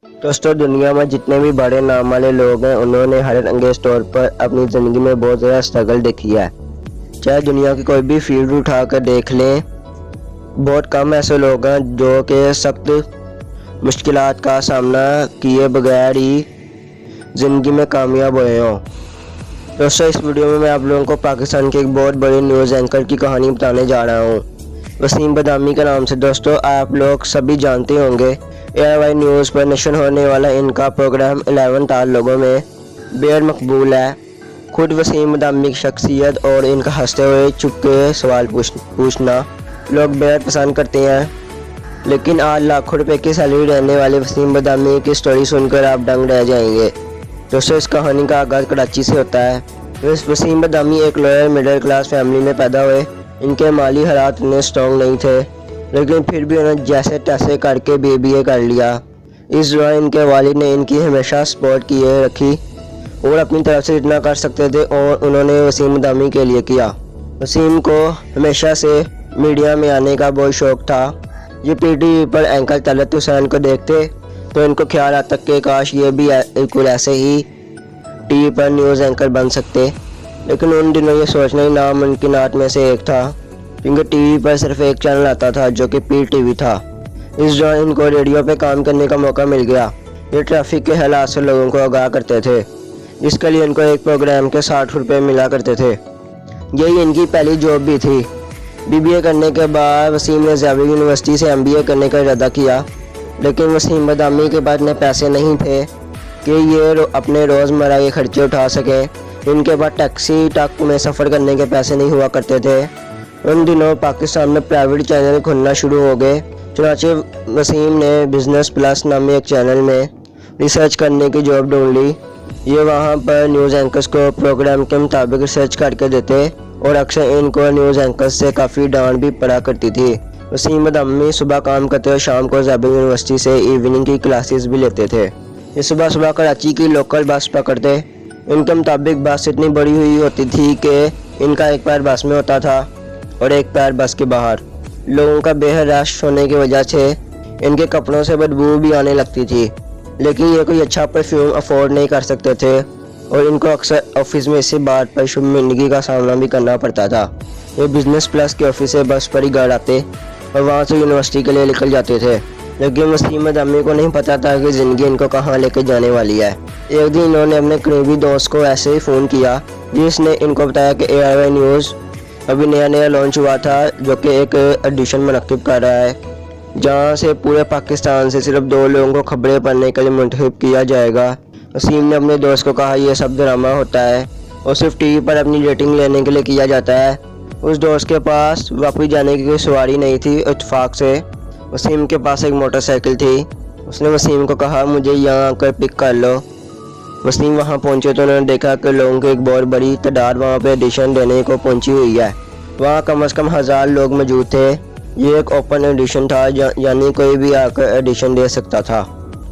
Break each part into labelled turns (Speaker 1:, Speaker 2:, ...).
Speaker 1: दोस्तों, दुनिया में जितने भी बड़े नाम वाले लोग हैं उन्होंने हैरत अंगेज तौर पर अपनी ज़िंदगी में बहुत ज़्यादा स्ट्रगल देखी है। चाहे दुनिया की कोई भी फील्ड उठा कर देख लें, बहुत कम ऐसे लोग हैं जो कि सख्त मुश्किलात का सामना किए बगैर ही ज़िंदगी में कामयाब हुए हों। दोस्तों, इस वीडियो में मैं आप लोगों को पाकिस्तान के एक बहुत बड़े न्यूज़ एंकर की कहानी बताने जा रहा हूँ। वसीम बदामी के नाम से दोस्तों आप लोग सभी जानते होंगे। ARY न्यूज़ पर नशर होने वाला इनका प्रोग्राम 11 तार लोगों में बेहद मकबूल है। खुद वसीम बदामी की शख्सियत और इनका हंसते हुए चुप के सवाल पूछना लोग बेहद पसंद करते हैं। लेकिन आज लाखों रुपए की सैलरी रहने वाले वसीम बदामी की स्टोरी सुनकर आप दंग रह जाएंगे। दोस्तों, इस कहानी का आगाज़ कराची से होता है। वसीम बदामी एक लोअर मिडिल क्लास फैमिली में पैदा हुए। इनके माली हालात इतने स्ट्रॉन्ग नहीं थे, लेकिन फिर भी उन्होंने जैसे तैसे करके BBA कर लिया। इस दौरान इनके वालिद ने इनकी हमेशा सपोर्ट किए रखी और अपनी तरफ से जितना कर सकते थे और उन्होंने वसीम बदामी के लिए किया। वसीम को हमेशा से मीडिया में आने का बहुत शौक़ था। ये PTV पर एंकर तलत हुसैन को देखते तो इनको ख्याल आता कि काश ये भी बिल्कुल ऐसे ही टीवी पर न्यूज़ एंकर बन सकते। लेकिन उन दिनों ये सोचना ही नामुमकिनात में से एक था, क्योंकि टीवी पर सिर्फ एक चैनल आता था जो कि PTV था। इस दौरान इनको रेडियो पे काम करने का मौका मिल गया। ये ट्रैफिक के हालात से लोगों को आगाह करते थे, जिसके लिए इनको एक प्रोग्राम के 60 रुपये मिला करते थे। यही इनकी पहली जॉब भी थी। BBA करने के बाद वसीम ने ज़ाविया यूनिवर्सिटी से MBA करने का इरादा किया, लेकिन वसीम बदामी के पास इतने पैसे नहीं थे कि ये अपने रोज़मर्रा के खर्चे उठा सके। इनके पास टैक्सी तक में सफ़र करने के पैसे नहीं हुआ करते थे। उन दिनों पाकिस्तान में प्राइवेट चैनल खुलना शुरू हो गए। चुनांचे वसीम ने बिज़नेस प्लस नामी एक चैनल में रिसर्च करने की जॉब ढूंढ ली। ये वहाँ पर न्यूज़ एंकर्स को प्रोग्राम के मुताबिक रिसर्च करके देते और अक्सर इनको न्यूज़ एंकर्स से काफ़ी डांट भी पड़ा करती थी। वसीम बदामी सुबह काम करते और शाम को ज़ाविया यूनिवर्सिटी से इवनिंग की क्लासेस भी लेते थे। ये सुबह सुबह कराची की लोकल बस पकड़ते। इनके मुताबिक बस इतनी बड़ी हुई होती थी कि इनका एक पैर बस में होता था और एक पैर बस के बाहर। लोगों का बेहद रश होने की वजह से इनके कपड़ों से बदबू भी आने लगती थी, लेकिन ये कोई अच्छा परफ्यूम अफोर्ड नहीं कर सकते थे और इनको अक्सर ऑफिस में इसी बात पर शर्मिंदगी का सामना भी करना पड़ता था। ये बिज़नेस प्लस के ऑफिस से बस पर ही घर आते और वहाँ से यूनिवर्सिटी के लिए निकल जाते थे। लेकिन वसीम बदामी को नहीं पता था कि ज़िंदगी इनको कहाँ लेकर जाने वाली है। एक दिन इन्होंने अपने करीबी दोस्त को ऐसे ही फ़ोन किया, जिसने इनको बताया कि ARY न्यूज़ अभी नया लॉन्च हुआ था, जो कि एक एडिशन मुनक़्क़िब कर रहा है, जहां से पूरे पाकिस्तान से सिर्फ 2 लोगों को खबरें पढ़ने के लिए मुंतखब किया जाएगा। वसीम ने अपने दोस्त को कहा यह सब ड्रामा होता है और सिर्फ टीवी पर अपनी रेटिंग लेने के लिए किया जाता है। उस दोस्त के पास वापस जाने की कोई सवारी नहीं थी। इत्तेफाक से वसीम के पास एक मोटरसाइकिल थी। उसने वसीम को कहा मुझे यहाँ आकर पिक कर लो। वसीम वहाँ पहुँचे तो उन्होंने देखा कि लोगों की एक बहुत बड़ी तादाद वहाँ पे एडिशन देने को पहुँची हुई है। वहाँ कम से कम 1000 लोग मौजूद थे। ये एक ओपन एडिशन था, यानी कोई भी आकर एडिशन दे सकता था।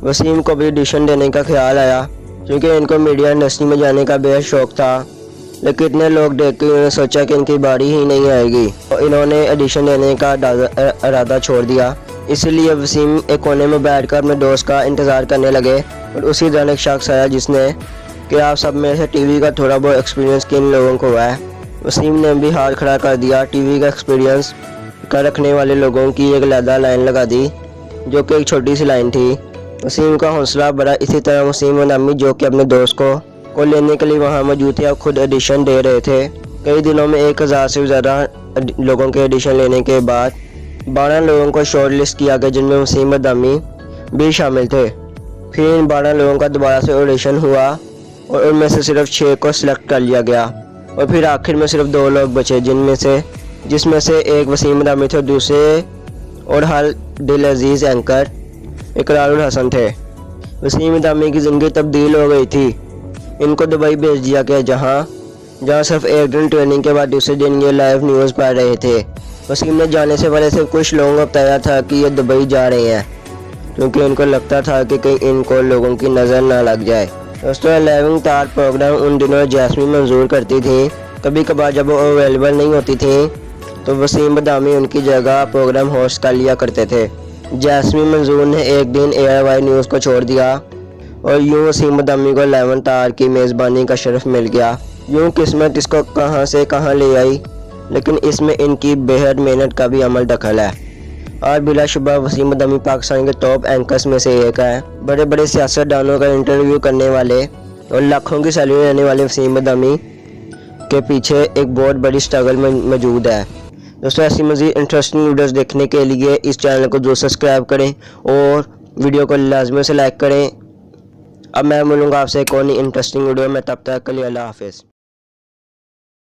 Speaker 1: वसीम को भी एडिशन देने का ख्याल आया, क्योंकि इनको मीडिया इंडस्ट्री में जाने का बेहद शौक़ था। लेकिन इतने लोग देख कर उन्होंने सोचा कि इनकी बारी ही नहीं आएगी और इन्होंने एडिशन देने का इरादा छोड़ दिया। इसलिए वसीम एक कोने में बैठकर अपने दोस्त का इंतज़ार करने लगे और उसी दौरान एक शख्स आया जिसने कि आप सब में से टीवी का थोड़ा बहुत एक्सपीरियंस किन लोगों को हुआ है। वसीम ने भी हाथ खड़ा कर दिया। टीवी का एक्सपीरियंस का रखने वाले लोगों की एक अलग लाइन लगा दी, जो कि एक छोटी सी लाइन थी। वसीम का हौसला बढ़ा। इसी तरह वसीम बदामी, जो कि अपने दोस्त को लेने के लिए वहाँ मौजूद थे, और खुद एडिशन दे रहे थे। कई दिनों में 1000 से ज़्यादा लोगों के एडिशन लेने के बाद 12 लोगों को शॉर्ट लिस्ट किया गया, जिनमें वसीम बदामी भी शामिल थे। फिर इन 12 लोगों का दोबारा से ऑडिशन हुआ और उनमें से सिर्फ 6 को सिलेक्ट कर लिया गया और फिर आखिर में सिर्फ 2 लोग बचे, जिसमें से एक वसीम बदामी थे, दूसरे और हर दिल अजीज़ एंकर इकरारुल हसन थे। वसीम बदामी की ज़िंदगी तब्दील हो गई थी। इनको दुबई भेज दिया गया, जहाँ सिर्फ एक दिन ट्रेनिंग के बाद दूसरे दिन ये लाइव न्यूज़ पढ़ रहे थे। वसीम ने जाने से पहले सिर्फ कुछ लोगों को बताया था कि ये दुबई जा रहे हैं, क्योंकि इनको लगता था कि कहीं इनको लोगों की नज़र ना लग जाए। दोस्तों, 11 तार प्रोग्राम उन दिनों जैस्मीन मंजूर करती थी। कभी कभार जब वो अवेलेबल नहीं होती थी तो वसीम बदामी उनकी जगह प्रोग्राम होस्ट कर लिया करते थे। जैस्मीन मंजूर ने एक दिन ARY न्यूज़ को छोड़ दिया और यूं वसीम बदामी को 11 तार की मेज़बानी का शरफ मिल गया। यूं किस्मत इसको कहां से कहां ले आई, लेकिन इसमें इनकी बेहद मेहनत का भी अमल दखल है। और बिलाशुबा वसीम बदामी पाकिस्तान के टॉप एंकर्स में से एक है। बड़े बड़े सियासतदानों का इंटरव्यू करने वाले और लाखों की सैलरी लेने वाले वसीम बदामी के पीछे एक बहुत बड़ी स्ट्रगल मौजूद है। दोस्तों, ऐसी मज़ीद इंटरेस्टिंग वीडियोस देखने के लिए इस चैनल को जो सब्सक्राइब करें और वीडियो को लाजमी से लाइक करें। अब मैं मिलूँगा आपसे एक और नई इंटरेस्टिंग वीडियो में, तब तक के लिए अल्लाह हाफिज़।